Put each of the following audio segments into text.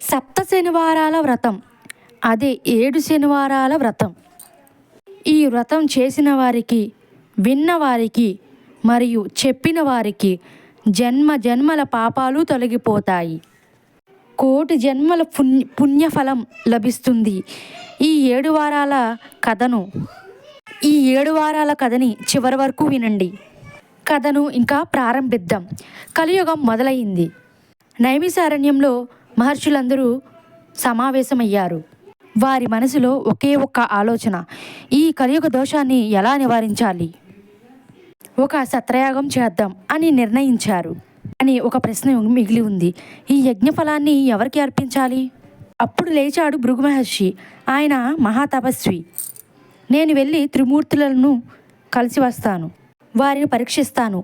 సప్త శనివారాల వ్రతం, అదే 7 శనివారాల వ్రతం. ఈ వ్రతం చేసిన వారికి, విన్నవారికి మరియు చెప్పిన వారికి జన్మ జన్మల పాపాలు తొలగిపోతాయి. కోటి జన్మల పుణ్యఫలం లభిస్తుంది. ఈ 7 వారాల కథని చివరి వరకు వినండి. కథను ఇంకా ప్రారంభిద్దాం. కలియుగం మొదలైంది. నైమిసారణ్యంలో మహర్షులందరూ సమావేశమయ్యారు. వారి మనసులో ఒకే ఒక్క ఆలోచన, ఈ కలియుగ దోషాన్ని ఎలా నివారించాలి, ఒక సత్రయాగం చేద్దాం అని నిర్ణయించారు. అని ఒక ప్రశ్న మిగిలి ఉంది. ఈ యజ్ఞఫలాన్ని ఎవరికి అర్పించాలి? అప్పుడు లేచాడు భృగు మహర్షి. ఆయన మహాతపస్వి. నేను వెళ్ళి త్రిమూర్తులను కలిసి వస్తాను, వారిని పరీక్షిస్తాను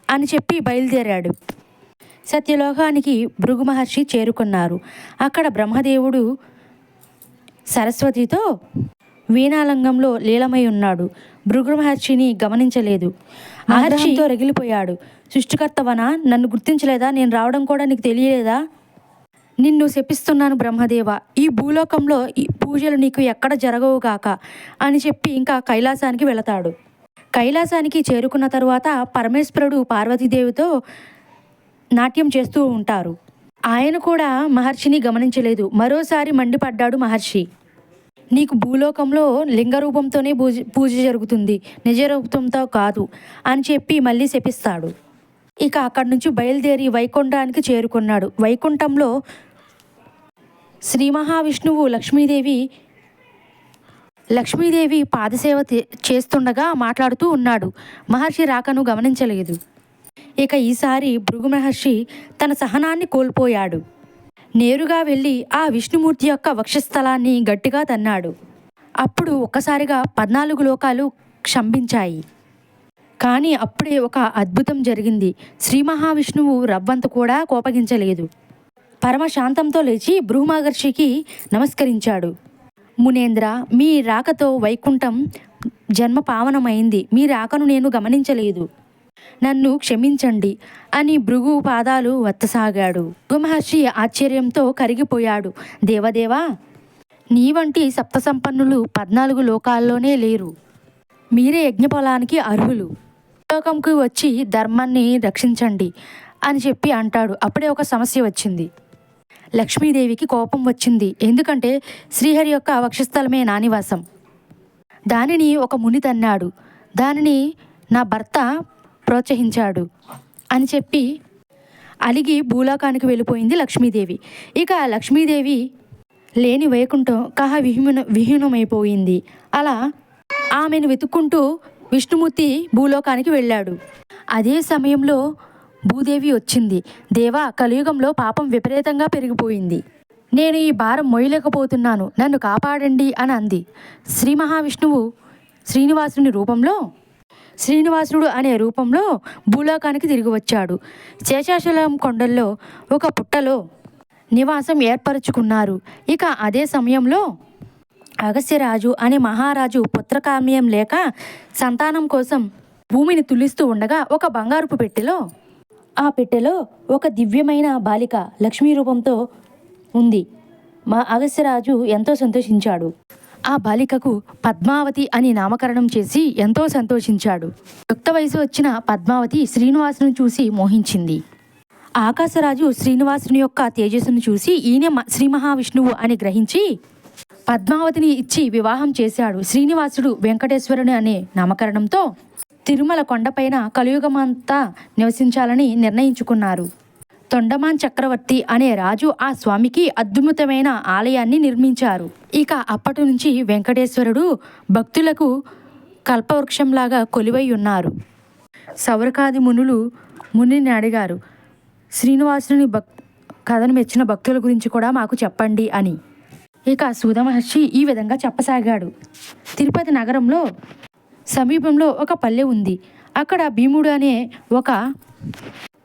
అని చెప్పి బయలుదేరాడు. సత్యలోకానికి భృగు మహర్షి చేరుకున్నారు. అక్కడ బ్రహ్మదేవుడు సరస్వతితో వీణాలంగంలో లీలమై ఉన్నాడు. భృగు మహర్షిని గమనించలేదు. మహర్షితో రగిలిపోయాడు. సృష్టికర్తవనా, నన్ను గుర్తించలేదా? నేను రావడం కూడా నీకు తెలియలేదా? నిన్ను శపిస్తున్నాను బ్రహ్మదేవ, ఈ భూలోకంలో ఈ పూజలు నీకు ఎక్కడ జరగవుగాక అని చెప్పి ఇంకా కైలాసానికి వెళతాడు. కైలాసానికి చేరుకున్న తరువాత పరమేశ్వరుడు పార్వతీదేవితో నాట్యం చేస్తూ ఉంటారు. ఆయన కూడా మహర్షిని గమనించలేదు. మరోసారి మండిపడ్డాడు మహర్షి. నీకు భూలోకంలో లింగ రూపంతోనే పూజ జరుగుతుంది, నిజ రూపంతో కాదు అని చెప్పి మళ్ళీ శపిస్తాడు. ఇక అక్కడి నుంచి బయలుదేరి వైకుంఠానికి చేరుకున్నాడు. వైకుంఠంలో శ్రీ మహావిష్ణువు లక్ష్మీదేవి పాదసేవ చేస్తుండగా మాట్లాడుతూ ఉన్నాడు. మహర్షి రాకను గమనించలేదు. ఇక ఈసారి భృగు మహర్షి తన సహనాన్ని కోల్పోయాడు. నేరుగా వెళ్ళి ఆ విష్ణుమూర్తి యొక్క వక్షస్థలాన్ని గట్టిగా తన్నాడు. అప్పుడు ఒక్కసారిగా 14 లోకాలు క్షంభించాయి. కానీ అప్పుడే ఒక అద్భుతం జరిగింది. శ్రీ మహావిష్ణువు రవ్వంత కూడా కోపగించలేదు. పరమశాంతంతో లేచి భృగు మహర్షికి నమస్కరించాడు. మునేంద్ర, మీ రాకతో వైకుంఠం జన్మ పావనమైంది. మీ రాకను నేను గమనించలేదు, నన్ను క్షమించండి అని భృగు పాదాలు వత్తసాగాడు. భృగు మహర్షి ఆశ్చర్యంతో కరిగిపోయాడు. దేవదేవా, నీ వంటి సప్తసంపన్నులు 14 లోకాల్లోనే లేరు. మీరే యజ్ఞఫలానికి అర్హులు. లోకంకు వచ్చి ధర్మాన్ని రక్షించండి అని చెప్పి అంటాడు. అప్పుడే ఒక సమస్య వచ్చింది. లక్ష్మీదేవికి కోపం వచ్చింది. ఎందుకంటే శ్రీహరి యొక్క వక్షస్థలమే నా నివాసం. దానిని ఒక ముని తన్నాడు. దానిని నా భర్త ప్రోత్సహించాడు అని చెప్పి అలిగి భూలోకానికి వెళ్ళిపోయింది లక్ష్మీదేవి. ఇక లక్ష్మీదేవి లేని వైకుంఠం విహీనమైపోయింది. అలా ఆమెను వెతుక్కుంటూ విష్ణుమూర్తి భూలోకానికి వెళ్ళాడు. అదే సమయంలో భూదేవి వచ్చింది. దేవా, కలియుగంలో పాపం విపరీతంగా పెరిగిపోయింది. నేను ఈ భారం మోయలేకపోతున్నాను, నన్ను కాపాడండి అని అంది. శ్రీ మహావిష్ణువు శ్రీనివాసుడు అనే రూపంలో భూలోకానికి తిరిగి వచ్చాడు. శేషాచలం కొండల్లో ఒక పుట్టలో నివాసం ఏర్పరచుకున్నారు. ఇక అదే సమయంలో అగస్త్యరాజు అనే మహారాజు పుత్రకామ్యం లేక సంతానం కోసం భూమిని తుల్లిస్తూ ఉండగా ఒక బంగారుపు ఆ పెట్టెలో ఒక దివ్యమైన బాలిక లక్ష్మీ రూపంతో ఉంది. అగస్త్యరాజు ఎంతో సంతోషించాడు. ఆ బాలికకు పద్మావతి అని నామకరణం చేసి ఎంతో సంతోషించాడు. యుక్త వయసు వచ్చిన పద్మావతి శ్రీనివాసుని చూసి మోహించింది. ఆకాశరాజు శ్రీనివాసుని యొక్క తేజస్సును చూసి ఈయన శ్రీ మహావిష్ణువు అని గ్రహించి పద్మావతిని ఇచ్చి వివాహం చేశాడు. శ్రీనివాసుడు వెంకటేశ్వరుని అనే నామకరణంతో తిరుమల కొండపైన కలియుగమంతా నివసించాలని నిర్ణయించుకున్నారు. తొండమాన్ చక్రవర్తి అనే రాజు ఆ స్వామికి అద్భుతమైన ఆలయాన్ని నిర్మించారు. ఇక అప్పటి నుంచి వెంకటేశ్వరుడు భక్తులకు కల్పవృక్షంలాగా కొలువై ఉన్నారు. సౌరకాది మునిని అడిగారు, శ్రీనివాసుని కథను మెచ్చిన భక్తుల గురించి కూడా మాకు చెప్పండి అని. ఇక సూత మహర్షి ఈ విధంగా చెప్పసాగాడు. తిరుపతి నగరంలో సమీపంలో ఒక పల్లె ఉంది. అక్కడ భీముడు అనే ఒక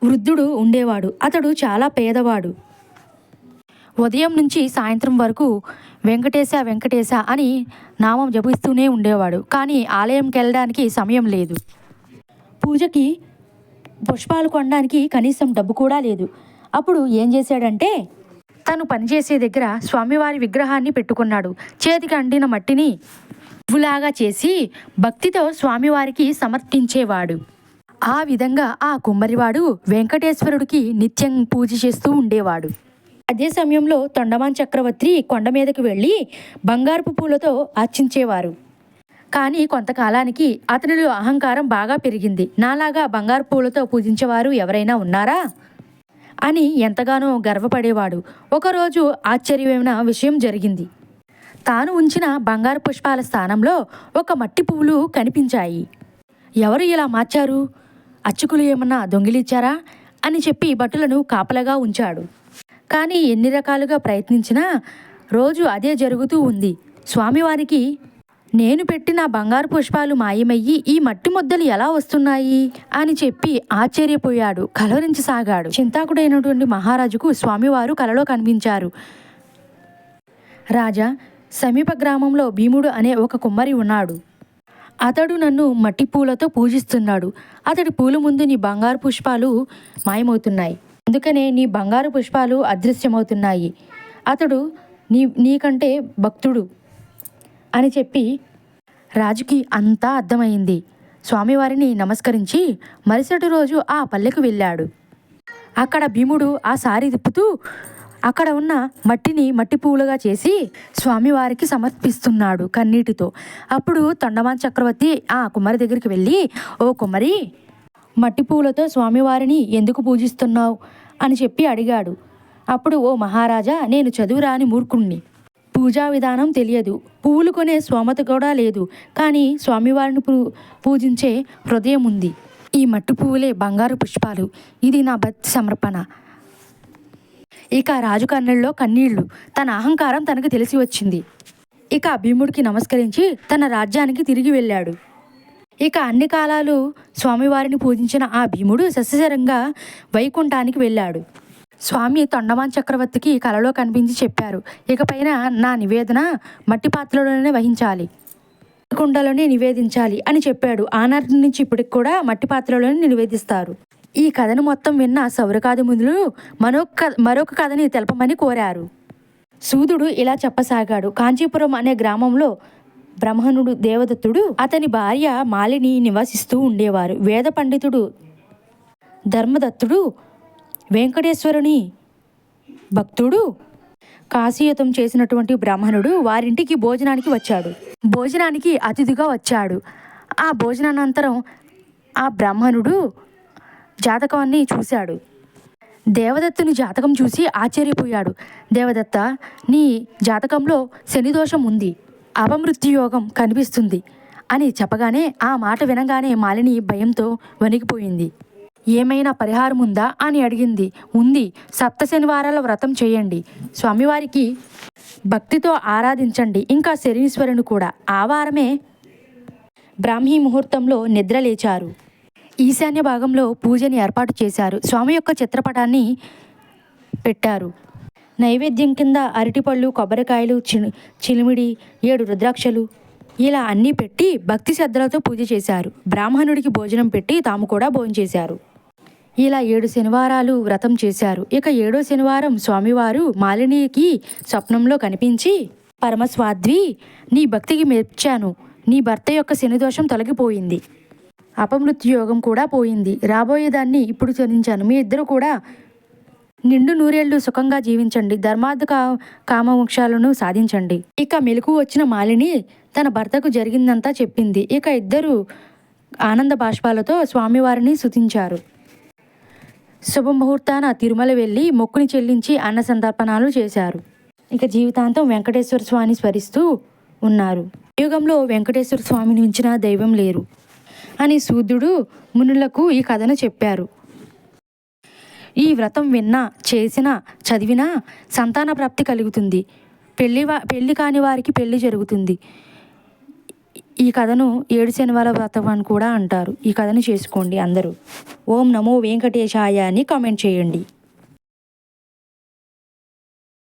వృద్ధుడు ఉండేవాడు. అతడు చాలా పేదవాడు. ఉదయం నుంచి సాయంత్రం వరకు వెంకటేశ అని నామం జపిస్తూనే ఉండేవాడు. కానీ ఆలయంకి వెళ్ళడానికి సమయం లేదు. పూజకి పుష్పాలు కొనడానికి కనీసం డబ్బు కూడా లేదు. అప్పుడు ఏం చేశాడంటే తను పనిచేసే దగ్గర స్వామివారి విగ్రహాన్ని పెట్టుకున్నాడు. చేతికి అంటిన మట్టిని పువ్వులాగా చేసి భక్తితో స్వామివారికి సమర్పించేవాడు. ఆ విధంగా ఆ కుమ్మరివాడు వెంకటేశ్వరుడికి నిత్యం పూజ చేస్తూ ఉండేవాడు. అదే సమయంలో తొండమాన్ చక్రవర్తి కొండ మీదకి వెళ్ళి బంగారపు పూలతో అర్చించేవారు. కానీ కొంతకాలానికి అతనిలో అహంకారం బాగా పెరిగింది. నాలాగా బంగారు పూలతో పూజించేవారు ఎవరైనా ఉన్నారా అని ఎంతగానో గర్వపడేవాడు. ఒకరోజు ఆశ్చర్యమైన విషయం జరిగింది. తాను ఉంచిన బంగారు పుష్పాల స్థానంలో ఒక మట్టి పువ్వులు కనిపించాయి. ఎవరు ఇలా మార్చారు? అర్చకులు ఏమన్నా దొంగిలిచ్చారా అని చెప్పి భటులను కాపలాగా ఉంచాడు. కానీ ఎన్ని రకాలుగా ప్రయత్నించినా రోజు అదే జరుగుతూ ఉంది. స్వామివారికి నేను పెట్టిన బంగారు పుష్పాలు మాయమయ్యి ఈ మట్టి ముద్దలు ఎలా వస్తున్నాయి అని చెప్పి ఆశ్చర్యపోయాడు. కలవరించసాగాడు. చింతాకుడైనటువంటి మహారాజుకు స్వామివారు కలలో కనిపించారు. రాజా, సమీప గ్రామంలో భీముడు అనే ఒక కుమ్మరి ఉన్నాడు. అతడు నన్ను మట్టి పూలతో పూజిస్తున్నాడు. అతడి పూల ముందు నీ బంగారు పుష్పాలు మాయమవుతున్నాయి. అందుకనే నీ బంగారు పుష్పాలు అదృశ్యమవుతున్నాయి. అతడు నీకంటే భక్తుడు అని చెప్పి రాజుకి అంతా అర్థమైంది. స్వామివారిని నమస్కరించి మరుసటి రోజు ఆ పల్లెకు వెళ్ళాడు. అక్కడ భీముడు ఆ సారి తిప్పుతూ అక్కడ ఉన్న మట్టిని మట్టి పువ్వులుగా చేసి స్వామివారికి సమర్పిస్తున్నాడు కన్నీటితో. అప్పుడు తొండమాన్ చక్రవర్తి ఆ కుమ్మరి దగ్గరికి వెళ్ళి, ఓ కుమ్మరి, మట్టి పువ్వులతో స్వామివారిని ఎందుకు పూజిస్తున్నావు అని చెప్పి అడిగాడు. అప్పుడు, ఓ మహారాజా, నేను చదువురాని మూర్ఖుణ్ణి, పూజా విధానం తెలియదు, పువ్వులు కొనే స్తోమత కూడా లేదు. కానీ స్వామివారిని పూజించే హృదయం ఉంది. ఈ మట్టి పువ్వులే బంగారు పుష్పాలు. ఇది నా భక్తి సమర్పణ. ఇక రాజు కన్నుల్లో కన్నీళ్లు. తన అహంకారం తనకు తెలిసి వచ్చింది. ఇక భీముడికి నమస్కరించి తన రాజ్యానికి తిరిగి వెళ్ళాడు. ఇక అన్ని కాలాలు స్వామివారిని పూజించిన ఆ భీముడు సస్యశరంగా వైకుంఠానికి వెళ్ళాడు. స్వామి తొండమాన్ చక్రవర్తికి కలలో కనిపించి చెప్పారు, ఇకపైన నా నివేదన మట్టి పాత్రలోనే వహించాలి, కుండలోనే నివేదించాలి అని చెప్పాడు. ఆనాటి నుంచి ఇప్పటికి కూడా మట్టి పాత్రలోనే నివేదిస్తారు. ఈ కథను మొత్తం విన్న సౌరకాదిమునులు మరొక కథని తెలపమని కోరారు. సూదుడు ఇలా చెప్పసాగాడు. కాంచీపురం అనే గ్రామంలో బ్రహ్మణుడు దేవదత్తుడు, అతని భార్య మాలిని నివసిస్తూ ఉండేవారు. వేద పండితుడు ధర్మదత్తుడు వెంకటేశ్వరుని భక్తుడు కాశీయుతం చేసినటువంటి బ్రాహ్మణుడు వారింటికి భోజనానికి వచ్చాడు. భోజనానికి అతిథిగా వచ్చాడు. ఆ భోజనానంతరం ఆ బ్రాహ్మణుడు జాతకాన్ని చూశాడు. దేవదత్తుని జాతకం చూసి ఆశ్చర్యపోయాడు. దేవదత్త, నీ జాతకంలో శనిదోషం ఉంది, అపమృత్యుయోగం కనిపిస్తుంది అని చెప్పగానే ఆ మాట వినగానే మాలిని భయంతో వణికిపోయింది. ఏమైనా పరిహారం ఉందా అని అడిగింది. ఉంది, 7 శనివారాల వ్రతం చేయండి, స్వామివారికి భక్తితో ఆరాధించండి, ఇంకా శనీశ్వరుని కూడా. ఆ వారమే బ్రాహ్మీ ముహూర్తంలో నిద్ర లేచారు. ఈశాన్య భాగంలో పూజని ఏర్పాటు చేశారు. స్వామి యొక్క చిత్రపటాన్ని పెట్టారు. నైవేద్యం కింద అరటిపళ్ళు, కొబ్బరికాయలు, చిలిమిడి, 7 రుద్రాక్షలు ఇలా అన్నీ పెట్టి భక్తి శ్రద్ధలతో పూజ చేశారు. బ్రాహ్మణుడికి భోజనం పెట్టి తాము కూడా భోంచేశారు. ఇలా 7 శనివారాలు వ్రతం చేశారు. ఇక 7వ శనివారం స్వామివారు మాలినికి స్వప్నంలో కనిపించి, పరమస్వాద్వి, నీ భక్తికి మెచ్చాను, నీ భర్త యొక్క శనిదోషం తొలగిపోయింది, అపమృత్యుయోగం కూడా పోయింది, రాబోయేదాన్ని ఇప్పుడు చదించాను, మీ ఇద్దరు కూడా నిండు నూరేళ్లు సుఖంగా జీవించండి, ధర్మార్థ కామమోక్షాలను సాధించండి. ఇక మెలకు వచ్చిన మాలిని తన భర్తకు జరిగిందంతా చెప్పింది. ఇక ఇద్దరు ఆనంద బాష్పాలతో స్వామివారిని స్తుతించారు. శుభముహూర్తాన తిరుమల వెళ్ళి మొక్కుని చెల్లించి అన్న సంతర్పణాలు చేశారు. ఇక జీవితాంతం వెంకటేశ్వర స్వామిని స్మరిస్తూ ఉన్నారు. యుగంలో వెంకటేశ్వర స్వామిని మించిన దైవం లేరు అని సూదుడు మునులకు ఈ కథను చెప్పారు. ఈ వ్రతం విన్నా, చేసినా, చదివినా సంతాన ప్రాప్తి కలుగుతుంది. పెళ్లి కాని వారికి పెళ్లి జరుగుతుంది. ఈ కథను 7 శనివారాల వ్రతం అని కూడా అంటారు. ఈ కథను చేసుకోండి అందరూ. ఓం నమో వెంకటేశాయ అని కామెంట్ చేయండి.